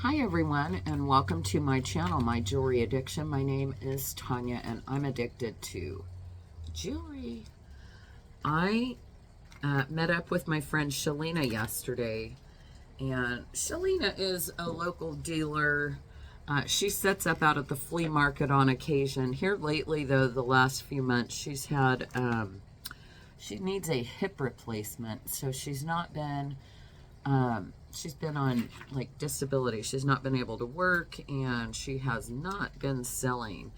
Hi everyone, and welcome to my channel, My Jewelry Addiction. My name is Tanya and I'm addicted to jewelry. I met up with my friend Chaleana yesterday, and Chaleana is a local dealer. She sets up out at the flea market on occasion. Here lately though, the last few months, she's had she needs a hip replacement, so she's been on like disability. She's not been able to work, and she has not been selling.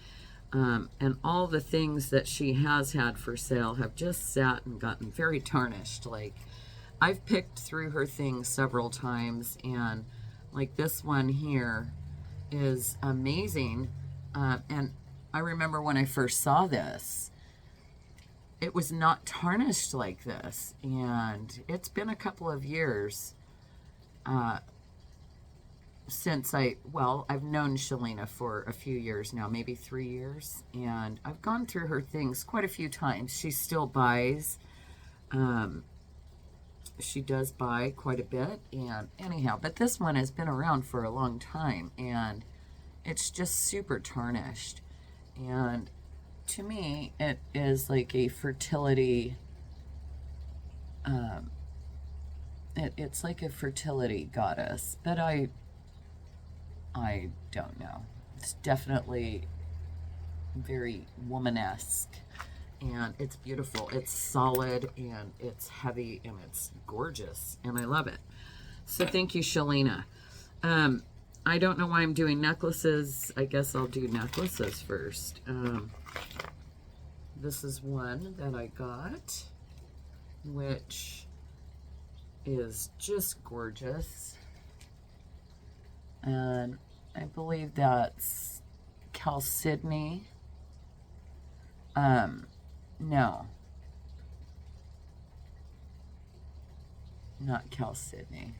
And all the things that she has had for sale have just sat and gotten very tarnished. Like, I've picked through her things several times, and like this one here is amazing. And I remember when I first saw this, it was not tarnished like this, and it's been a couple of years since I've known Chaleana for a few years now, maybe 3 years, and I've gone through her things quite a few times. She still buys. She does buy quite a bit, and anyhow, but this one has been around for a long time, and it's just super tarnished. And to me, it is like a fertility, it's like a fertility goddess, but I don't know. It's definitely very womanesque, and it's beautiful. It's solid, and it's heavy, and it's gorgeous, and I love it. So thank you, Chaleana. I don't know why I'm doing necklaces. I guess I'll do necklaces first. This is one that I got, which is just gorgeous. And I believe that's Chalcedony. No. Not Chalcedony.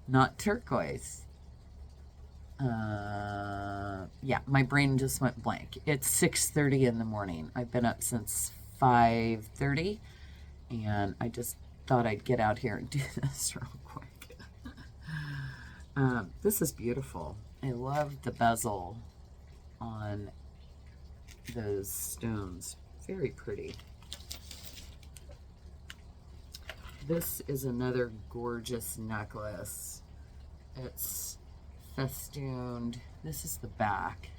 Not turquoise. Yeah, my brain just went blank. It's 6:30 in the morning. I've been up since 5:30, and I just thought I'd get out here and do this real quick. This is beautiful. I love the bezel on those stones. Very pretty. This is another gorgeous necklace. It's festooned. This is the back.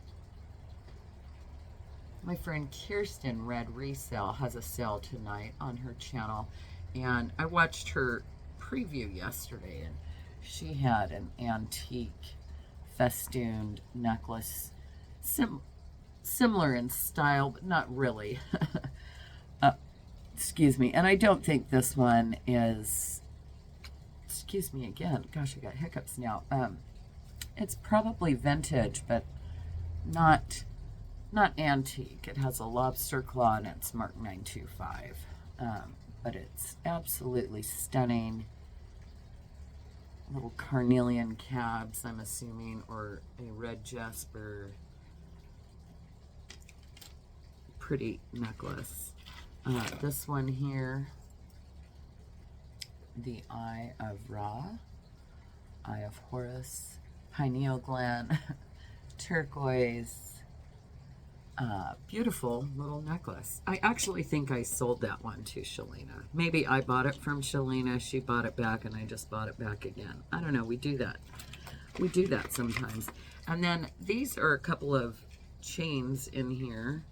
My friend Kirsten Red Resale has a sale tonight on her channel, and I watched her preview yesterday, and she had an antique festooned necklace, similar in style, but not really. Excuse me. And I don't think this one is, excuse me again, gosh, I got hiccups now. It's probably vintage, but not antique. It has a lobster claw, and it's marked 925. But it's absolutely stunning. Little carnelian cabs, I'm assuming, or a red jasper. Pretty necklace. This one here, the Eye of Ra, Eye of Horus, pineal gland, turquoise, beautiful little necklace. I actually think I sold that one to Chaleana. Maybe I bought it from Chaleana, she bought it back, and I just bought it back again. I don't know, we do that. We do that sometimes. And then these are a couple of chains in here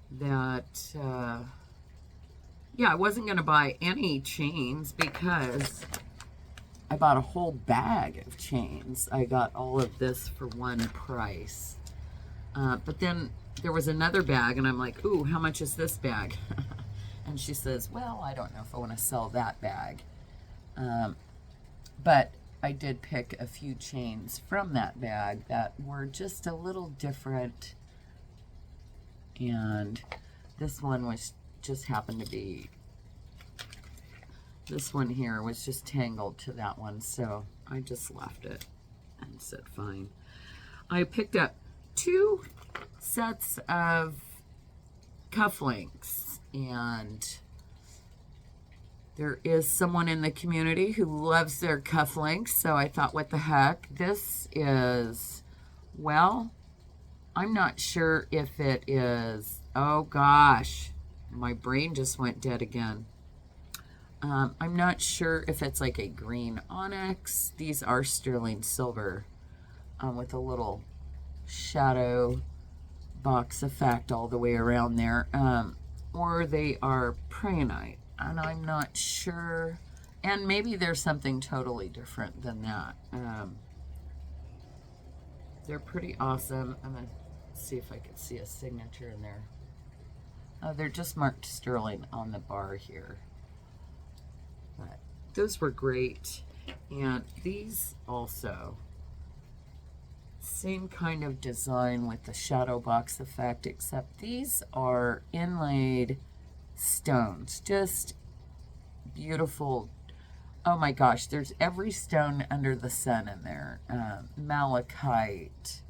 that, yeah, I wasn't going to buy any chains because I bought a whole bag of chains. I got all of this for one price. But then there was another bag, and I'm like, ooh, how much is this bag? And she says, well, I don't know if I want to sell that bag. But I did pick a few chains from that bag that were just a little different. And this one was just happened to be, this one here was just tangled to that one, so I just left it and said fine. I picked up 2 sets of cufflinks, and There is someone in the community who loves their cufflinks, so I thought, what the heck? This is, well, I'm not sure if it is, oh gosh, my brain just went dead again. I'm not sure if it's like a green onyx. These are sterling silver with a little shadow box effect all the way around there. Or they are preonite, and I'm not sure. And maybe there's something totally different than that. They're pretty awesome. I'm going to see if I can see a signature in there. They're just marked sterling on the bar here. But those were great. And these also, same kind of design with the shadow box effect, except these are inlaid stones. Just beautiful. Oh my gosh, there's every stone under the sun in there. Malachite,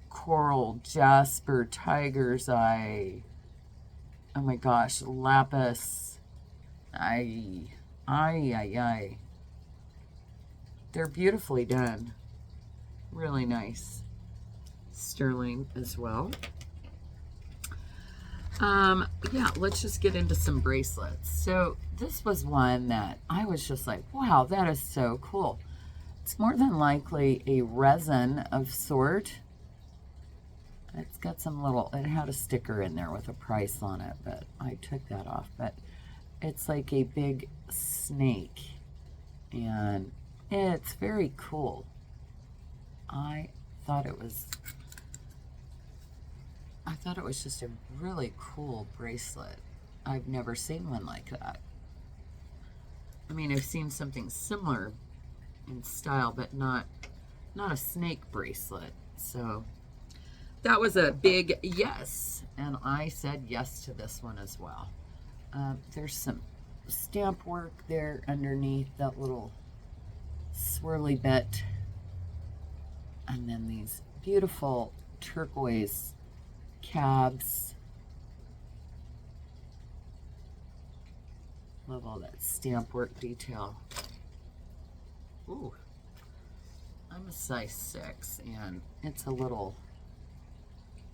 coral, jasper, tiger's eye. Oh my gosh, lapis. Ay. They're beautifully done. Really nice. Sterling as well. Yeah, let's just get into some bracelets. So this was one that I was just like, wow, that is so cool. It's more than likely a resin of sort. It's got some little, it had a sticker in there with a price on it, but I took that off. But it's like a big snake, and it's very cool. I thought it was just a really cool bracelet. I've never seen one like that. I mean, I've seen something similar in style, but not a snake bracelet. So that was a big yes, and I said yes to this one as well. There's some stamp work there underneath that little swirly bit, and then these beautiful turquoise cabs. Love all that stamp work detail. Ooh, I'm a size 6, and it's a little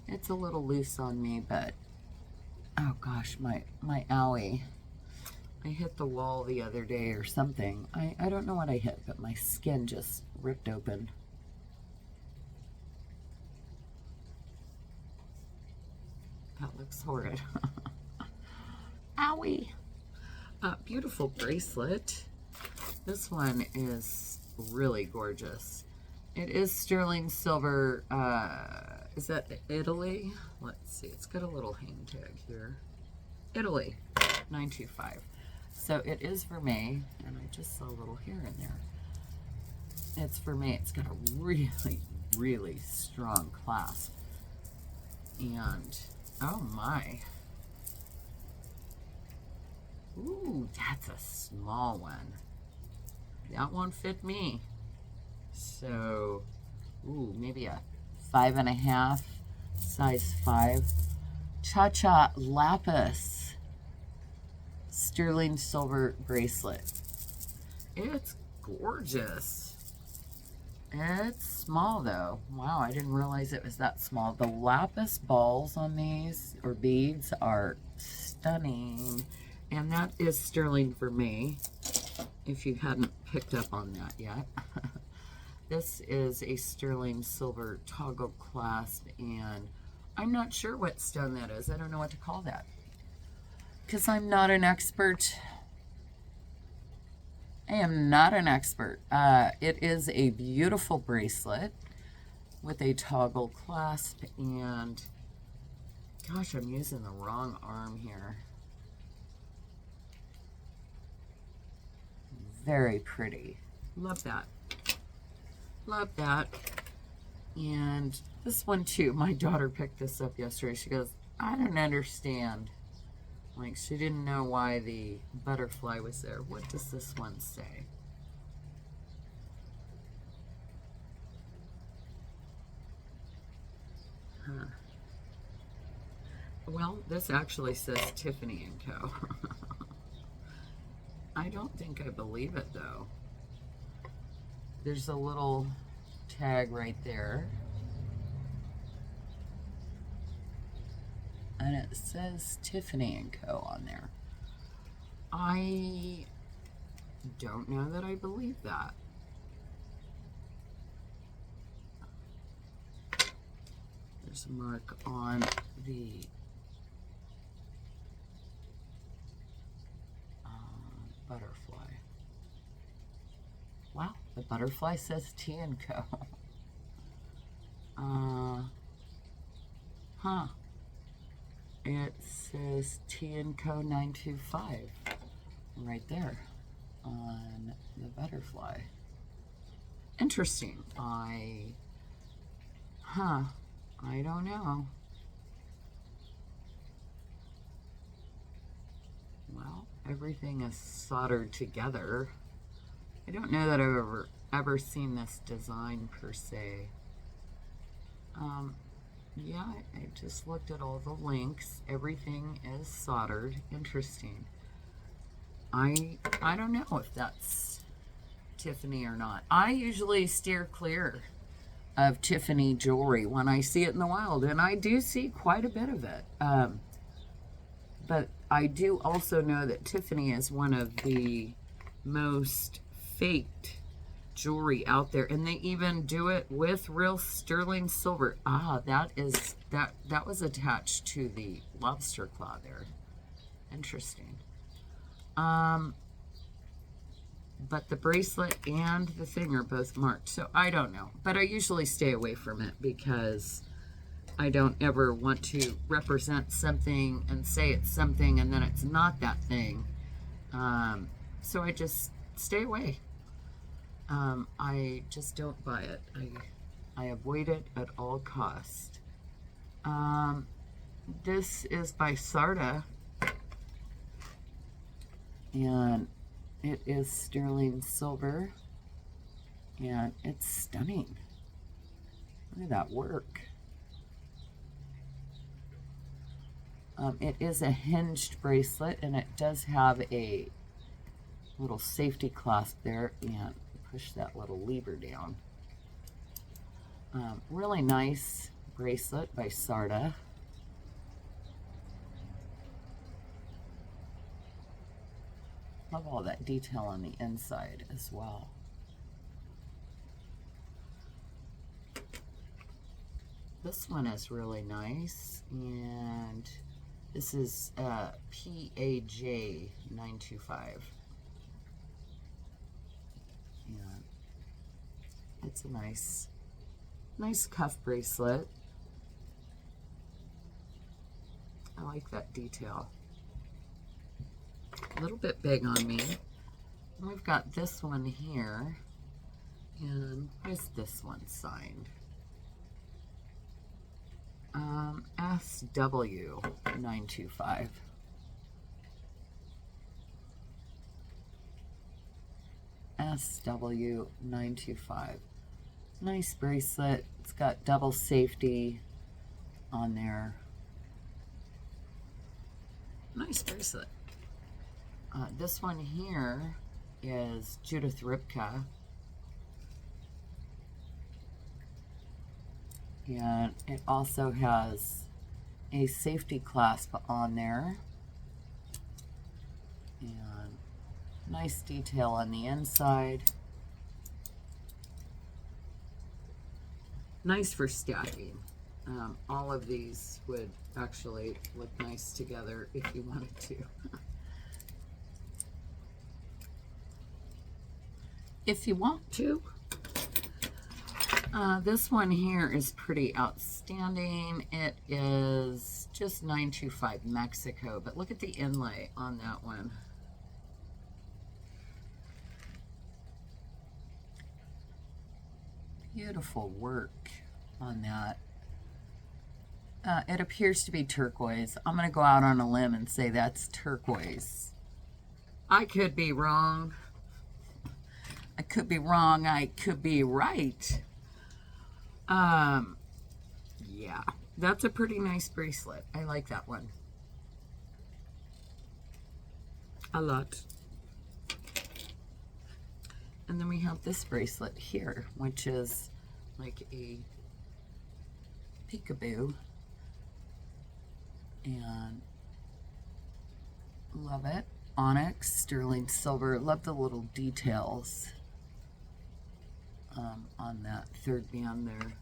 loose on me, but oh gosh, my owie. I hit the wall the other day or something. I don't know what I hit, but my skin just ripped open. That looks horrid. Owie. Beautiful bracelet. This one is really gorgeous. It is sterling silver. Is that Italy? Let's see. It's got a little hang tag here. Italy, 925. So it is vermeil, and I just saw a little hair in there. It's vermeil. It's got a really, really strong clasp. And, oh my. Ooh, that's a small one. That won't fit me. So, ooh, maybe a 5.5, size 5. Cha-Cha Lapis sterling silver bracelet. It's gorgeous. It's small though. Wow, I didn't realize it was that small. The lapis balls on these, or beads, are stunning. And that is sterling for me, if you hadn't picked up on that yet. This is a sterling silver toggle clasp, and I'm not sure what stone that is. I don't know what to call that, because I'm not an expert. I am not an expert. It is a beautiful bracelet with a toggle clasp, and gosh, I'm using the wrong arm here. Very pretty. Love that. Love that. And this one too, my daughter picked this up yesterday. She goes, I don't understand. Like, she didn't know why the butterfly was there. What does this one say? Huh. Well, this actually says Tiffany & Co. I don't think I believe it though. There's a little tag right there. And it says Tiffany & Co. on there. I don't know that I believe that. There's a mark on the butterfly. Wow, the butterfly says T & Co. Huh. It says T & Co. 925 right there on the butterfly. Interesting. I don't know. Well, everything is soldered together. I don't know that I've ever seen this design per se. Yeah, I just looked at all the links. Everything is soldered. Interesting. I don't know if that's Tiffany or not. I usually steer clear of Tiffany jewelry when I see it in the wild, and I do see quite a bit of it. But I do also know that Tiffany is one of the most faked jewelry out there, and they even do it with real sterling silver. That was attached to the lobster claw there. Interesting. But the bracelet and the thing are both marked, so I don't know. But I usually stay away from it because I don't ever want to represent something and say it's something and then it's not that thing. So I just stay away. I just don't buy it. I avoid it at all cost. This is by Sarda, and it is sterling silver, and it's stunning. Look at that work. It is a hinged bracelet, and it does have a little safety clasp there, and push that little lever down. Really nice bracelet by Sarda. Love all that detail on the inside as well. This one is really nice, and this is PAJ 925. And it's a nice cuff bracelet. I like that detail. A little bit big on me. And we've got this one here. And where's this one signed? SW 925. SW 925. Nice bracelet. It's got double safety on there. Nice bracelet. This one here is Judith Ripka. And it also has a safety clasp on there. And nice detail on the inside. Nice for stacking. All of these would actually look nice together if you wanted to. If you want to. This one here is pretty outstanding. It is just 925 Mexico, but look at the inlay on that one. Beautiful work on that. It appears to be turquoise. I'm going to go out on a limb and say that's turquoise. I could be wrong. I could be wrong. I could be right. Yeah, that's a pretty nice bracelet. I like that one a lot. And then we have this bracelet here, which is like a peekaboo. And love it. Onyx, sterling silver. Love the little details on that third band there.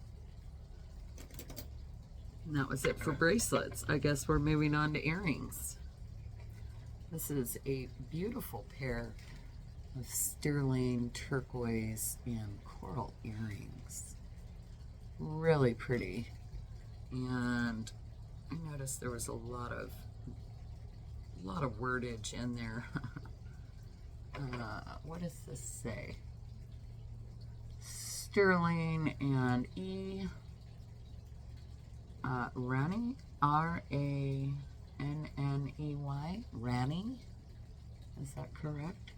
And that was it for bracelets. I guess we're moving on to earrings. This is a beautiful pair of sterling turquoise and coral earrings. Really pretty. And I noticed there was a lot of wordage in there. What does this say? Sterling and Rani, Ranney, Rani. Is that correct?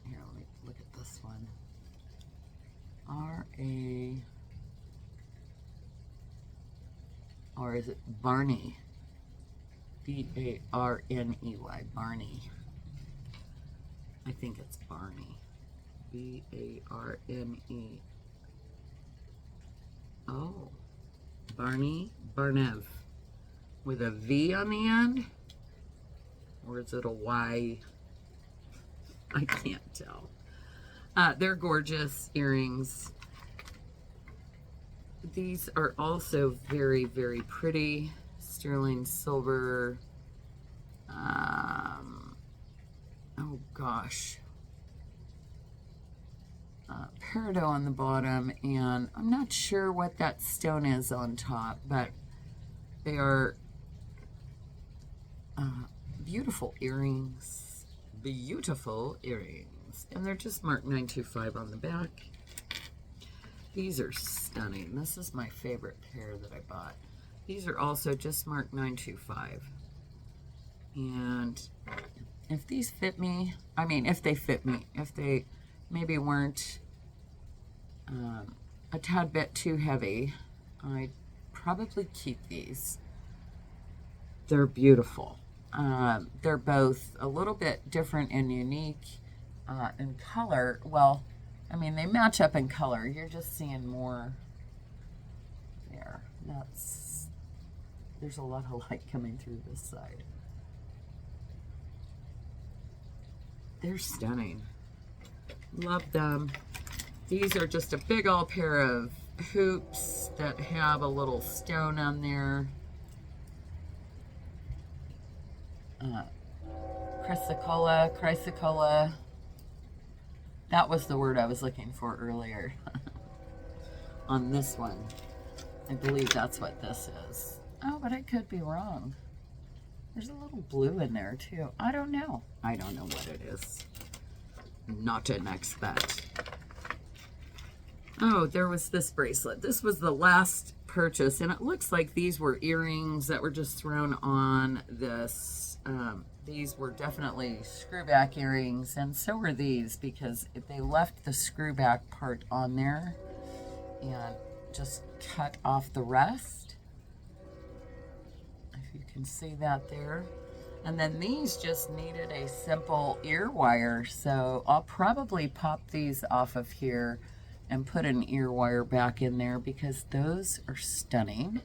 Here, let me look at this one. Or is it Barney? B-A-R-N-E-Y, Barney. I think it's Barney. B-A-R-N-E. Oh, Barney Barnev. With a V on the end? Or is it a Y? I can't tell. They're gorgeous earrings. These are also very, very pretty. Sterling silver. Oh gosh. Peridot on the bottom, and I'm not sure what that stone is on top, but they are beautiful earrings. Beautiful earrings. And they're just marked 925 on the back. These are stunning. This is my favorite pair that I bought. These are also just marked 925. And if these fit me, I mean, if they fit me, if they maybe weren't a tad bit too heavy, I'd probably keep these. They're beautiful. They're both a little bit different and unique in color. Well, I mean, they match up in color. You're just seeing more there. There's a lot of light coming through this side. They're stunning. Love them. These are just a big old pair of hoops that have a little stone on there. Chrysocolla. That was the word I was looking for earlier. On this one. I believe that's what this is. Oh, but I could be wrong. There's a little blue in there too. I don't know. I don't know what it is. Not an expert. Oh, there was this bracelet. This was the last purchase, and it looks like these were earrings that were just thrown on this. These were definitely screwback earrings, and so were these, because if they left the screwback part on there and just cut off the rest. If you can see that there. And then these just needed a simple ear wire, so I'll probably pop these off of here and put an ear wire back in there, because those are stunning.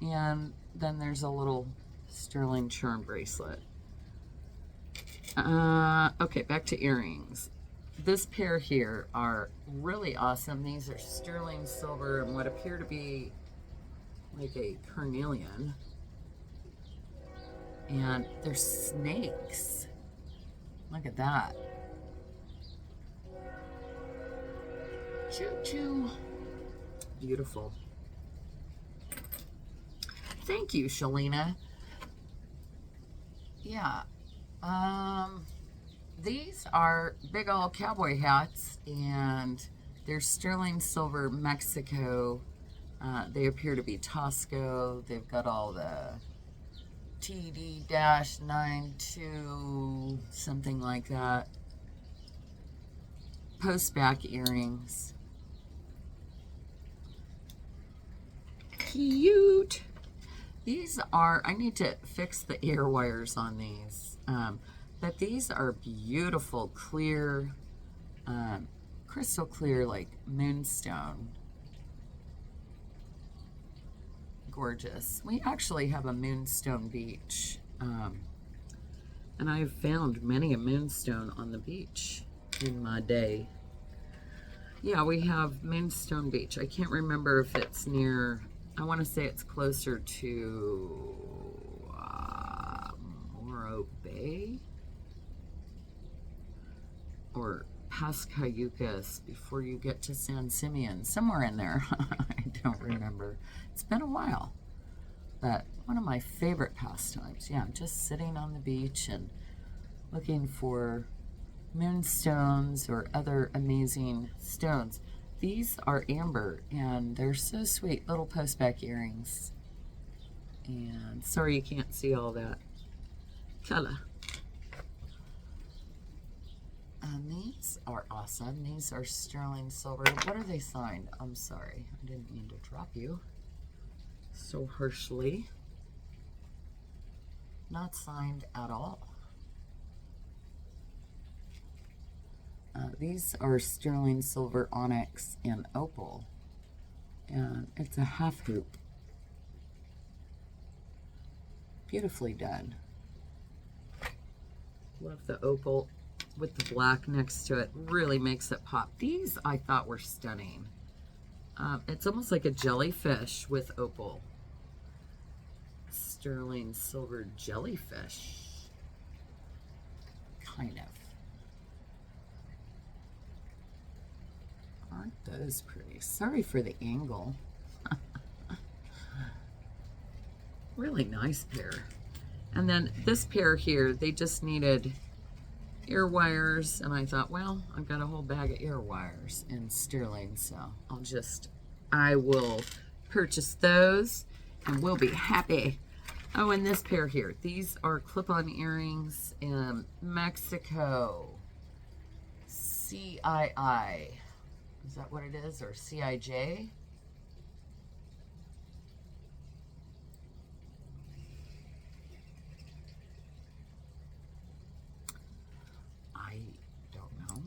And then there's a little sterling charm bracelet. Okay, back to earrings. This pair here are really awesome. These are sterling silver and what appear to be like a carnelian. And they're snakes. Look at that. Choo choo. Beautiful. Thank you, Chaleana. Yeah. These are big old cowboy hats, and they're sterling silver Mexico. They appear to be Tosco. They've got all the TD-92, something like that. Post-back earrings. Cute. These are, I need to fix the ear wires on these. But these are beautiful, clear crystal clear, like moonstone. Gorgeous. We actually have a moonstone beach. And I've found many a moonstone on the beach in my day. Yeah, we have Moonstone Beach. I can't remember if it's near, I want to say it's closer to Morro Bay or past Cayucas before you get to San Simeon. Somewhere in there. I don't remember. It's been a while. But one of my favorite pastimes. Yeah, just sitting on the beach and looking for moonstones or other amazing stones. These are amber and they're so sweet, little postback earrings. And sorry you can't see all that color. And these are awesome. These are sterling silver. What are they signed? I'm sorry, I didn't mean to drop you so harshly. Not signed at all. These are sterling silver, onyx, and opal. And it's a half hoop. Beautifully done. Love the opal with the black next to it. Really makes it pop. These I thought were stunning. It's almost like a jellyfish with opal. Sterling silver jellyfish. Kind of. Aren't those pretty? Sorry for the angle. Really nice pair. And then this pair here, they just needed ear wires, and I thought, well, I've got a whole bag of ear wires in sterling, so I will purchase those and we'll be happy. Oh, and this pair here, these are clip-on earrings in Mexico. CII. Is that what it is? Or CIJ? I don't know.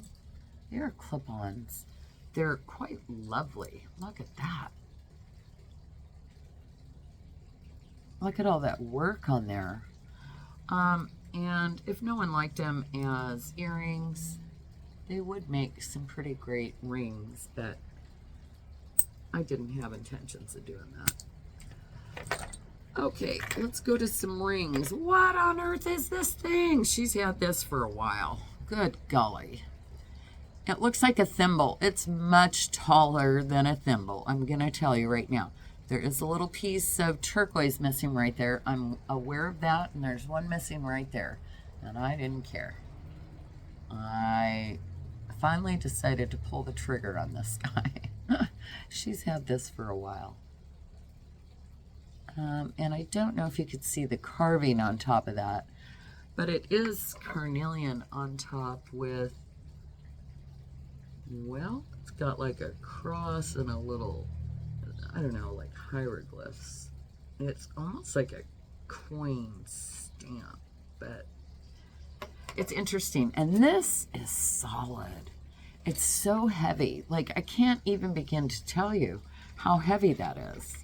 They're clip-ons. They're quite lovely. Look at that. Look at all that work on there. And if no one liked them as earrings, they would make some pretty great rings, but I didn't have intentions of doing that. Okay, let's go to some rings. What on earth is this thing? She's had this for a while. Good golly. It looks like a thimble. It's much taller than a thimble. I'm going to tell you right now. There is a little piece of turquoise missing right there. I'm aware of that, and there's one missing right there. And I didn't care. I finally decided to pull the trigger on this guy. She's had this for a while. And I don't know if you could see the carving on top of that, but it is carnelian on top with, well, it's got like a cross and a little, I don't know, like hieroglyphs. It's almost like a coin stamp, but it's interesting. And this is solid. It's so heavy. Like, I can't even begin to tell you how heavy that is.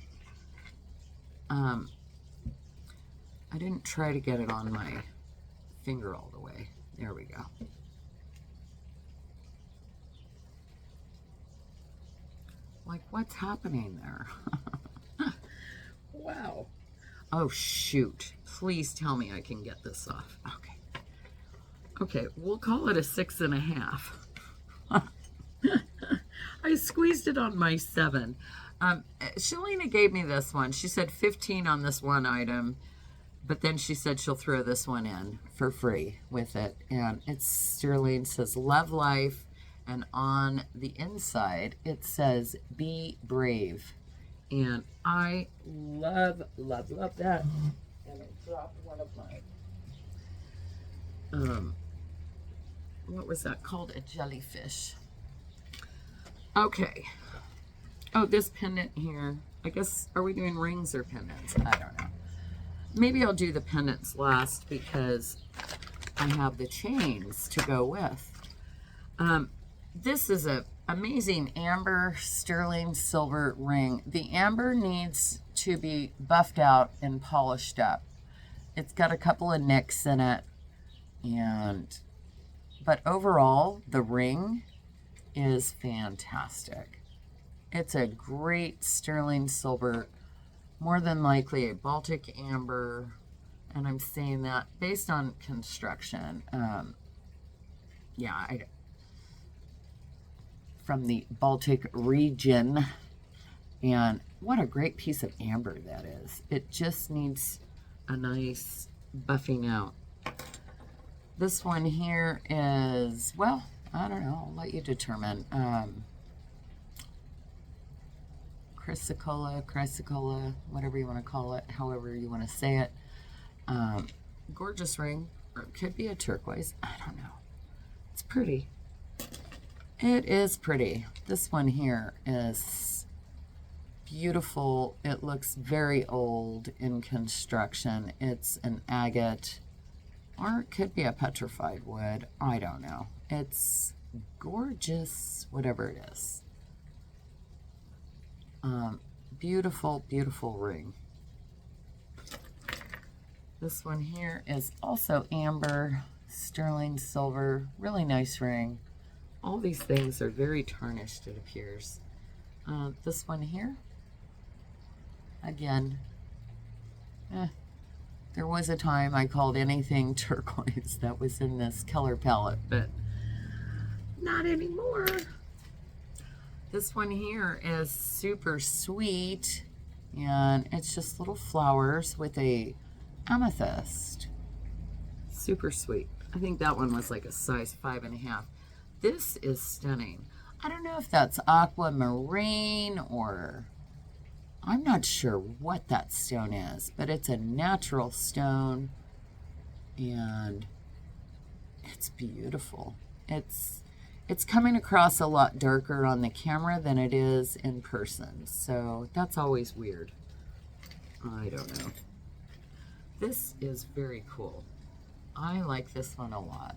I didn't try to get it on my finger all the way. There we go. Like, what's happening there? Wow. Oh, shoot. Please tell me I can get this off. Okay. Okay, we'll call it a 6.5. I squeezed it on my 7. Chaleana gave me this one. She said 15 on this one item, but then she said she'll throw this one in for free with it. And it's sterling, says love life, and on the inside it says be brave. And I love, love, love that. And I dropped one of my what was that called? A jellyfish. Okay. Oh, this pendant here. I guess, are we doing rings or pendants? I don't know. Maybe I'll do the pendants last because I have the chains to go with. This is a amazing amber sterling silver ring. The amber needs to be buffed out and polished up. It's got a couple of nicks in it, but overall the ring is fantastic. It's a great sterling silver, more than likely a Baltic amber, and I'm saying that based on construction. From the Baltic region, and what a great piece of amber that is. It just needs a nice buffing out. This one here is, well, I don't know, I'll let you determine. Chrysocolla, whatever you want to call it, however you want to say it. Gorgeous ring, or it could be a turquoise, I don't know. It's pretty. It is pretty. This one here is beautiful. It looks very old in construction. It's an agate, or it could be a petrified wood. I don't know. It's gorgeous, whatever it is. Beautiful, beautiful ring. This one here is also amber, sterling silver, really nice ring. All these things are very tarnished, it appears. This one here, again, there was a time I called anything turquoise that was in this color palette, but not anymore. This one here is super sweet, and it's just little flowers with a amethyst. Super sweet. I think that one was like a size 5.5. This is stunning. I don't know if that's aquamarine or I'm not sure what that stone is, but it's a natural stone and it's beautiful. It's coming across a lot darker on the camera than it is in person, so that's always weird. I don't know. This is very cool. I like this one a lot.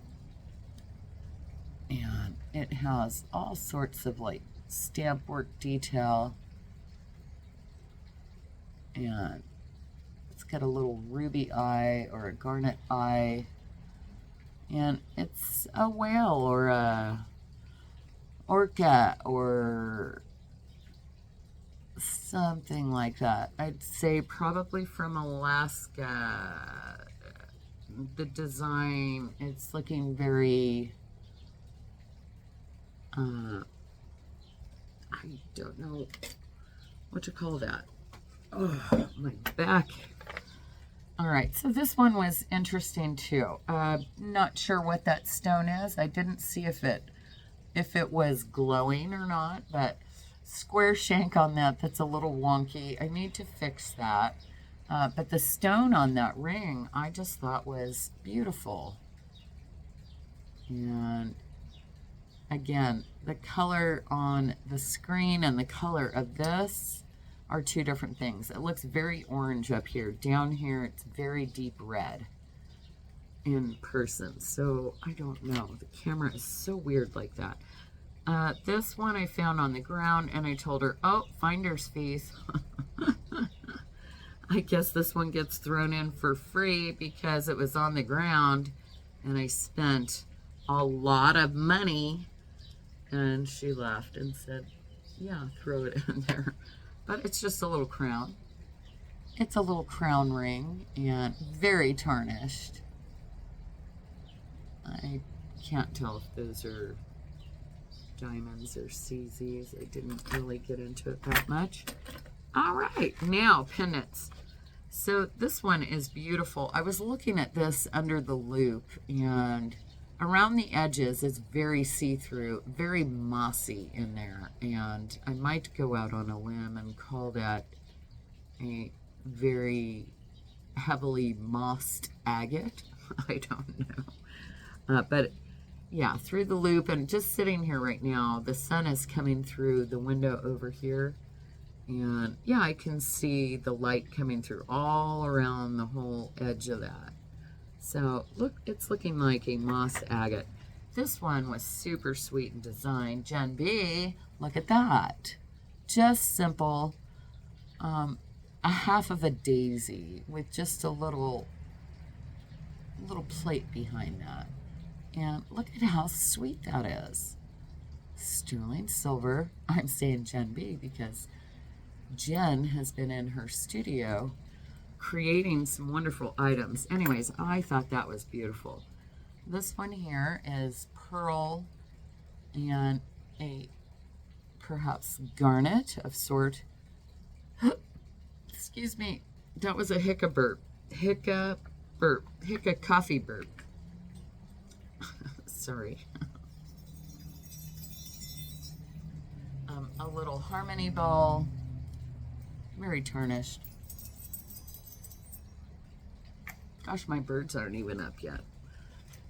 And it has all sorts of like stamp work detail, and it's got a little ruby eye or a garnet eye, and it's a whale or a orca or something like that. I'd say probably from Alaska. The design, it's looking very I don't know what to call that. Oh, my back. All right, so this one was interesting too. Not sure what that stone is. I didn't see if it was glowing or not, but square shank on that's a little wonky. I need to fix that. But the stone on that ring, I just thought was beautiful. And again, the color on the screen and the color of this are two different things. It looks very orange up here. Down here, it's very deep red in person. So I don't know. The camera is so weird like that. This one I found on the ground, and I told her, oh, finder's fees. I guess this one gets thrown in for free because it was on the ground and I spent a lot of money. And she laughed and said, yeah, throw it in there. But it's just a little crown. It's a little crown ring and very tarnished. I can't tell if those are diamonds or CZs. I didn't really get into it that much. All right, now pendants. So this one is beautiful. I was looking at this under the loop, and around the edges it's very see-through, very mossy in there, and I might go out on a limb and call that a very heavily mossed agate. I don't know. But yeah, through the loop, and just sitting here right now, the sun is coming through the window over here. And yeah, I can see the light coming through all around the whole edge of that. So look, it's looking like a moss agate. This one was super sweet in design. Gen B, look at that. Just simple, a half of a daisy with just a little plate behind that. And look at how sweet that is. Sterling silver. I'm saying Gen B because Jen has been in her studio creating some wonderful items. Anyways, I thought that was beautiful. This one here is pearl and a perhaps garnet of sort. Excuse me, that was a hiccup burp. Hiccup coffee burp. Sorry. A little harmony ball, very tarnished. Gosh, my birds aren't even up yet.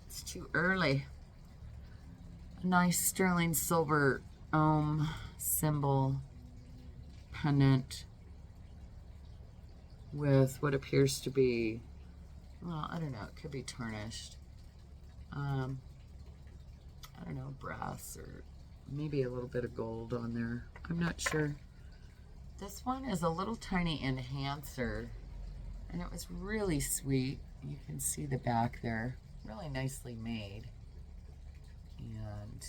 It's too early. A nice sterling silver symbol pendant with what appears to be, well, I don't know, it could be tarnished. I don't know, brass or maybe a little bit of gold on there. I'm not sure. This one is a little tiny enhancer, and it was really sweet. You can see the back there, really nicely made. And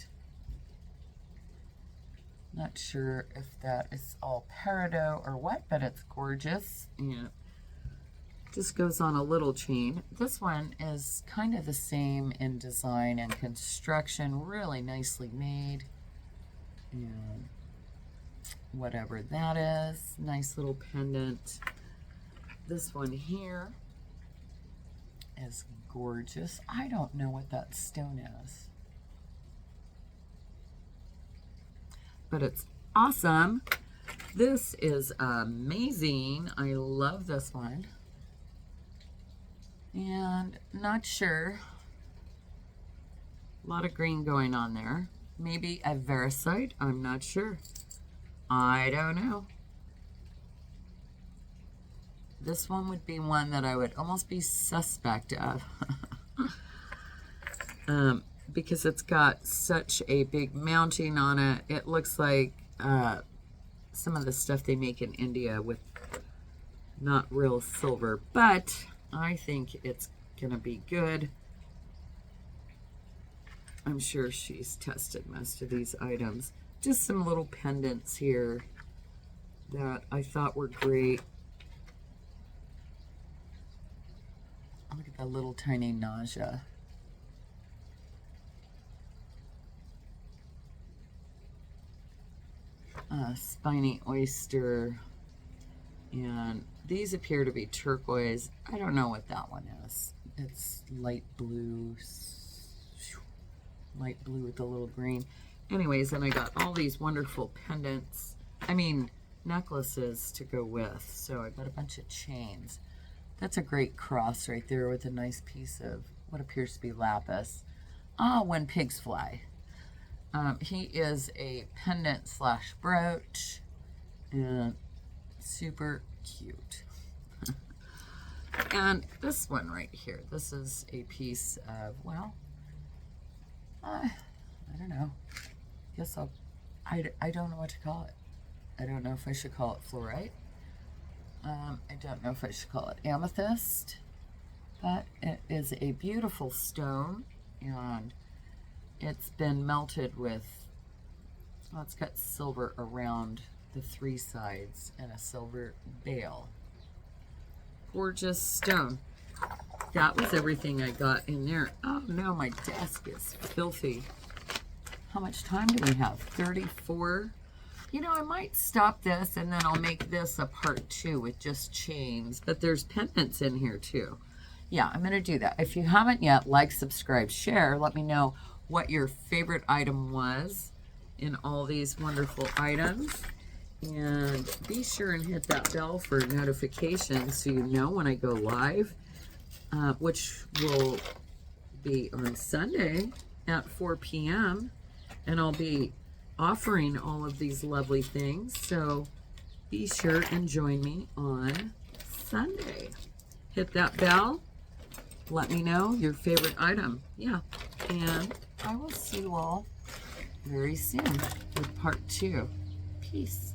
not sure if that is all peridot or what, but it's gorgeous. And just goes on a little chain. This one is kind of the same in design and construction, really nicely made. And whatever that is, nice little pendant. This one here is gorgeous. I don't know what that stone is, but it's awesome. This is amazing. I love this one. And not sure. A lot of green going on there. Maybe a vericite. I'm not sure. I don't know. This one would be one that I would almost be suspect of. Because it's got such a big mounting on it. It looks like some of the stuff they make in India with not real silver. But I think it's going to be good. I'm sure she's tested most of these items. Just some little pendants here that I thought were great. Look at that little tiny nausea. Spiny oyster. And these appear to be turquoise. I don't know what that one is. It's light blue. Light blue with a little green. Anyways, and I got all these wonderful pendants. I mean, necklaces to go with. So I got a bunch of chains. That's a great cross right there with a nice piece of what appears to be lapis. Ah, when pigs fly. He is a pendant slash brooch. And super cute. And this one right here. This is a piece of, well, I don't know. Guess I don't know what to call it. I don't know if I should call it fluorite. I don't know if I should call it amethyst. But it is a beautiful stone. And it's been melted with, well, it's got silver around the three sides and a silver bale. Gorgeous stone. That was everything I got in there. Oh no, my desk is filthy. How much time do we have? 34. You know, I might stop this and then I'll make this a part 2 with just chains. But there's pendants in here too. Yeah, I'm going to do that. If you haven't yet, like, subscribe, share. Let me know what your favorite item was in all these wonderful items. And be sure and hit that bell for notifications so you know when I go live, which will be on Sunday at 4 p.m. And I'll be offering all of these lovely things. So be sure and join me on Sunday. Hit that bell. Let me know your favorite item. Yeah. And I will see you all very soon with part 2. Peace.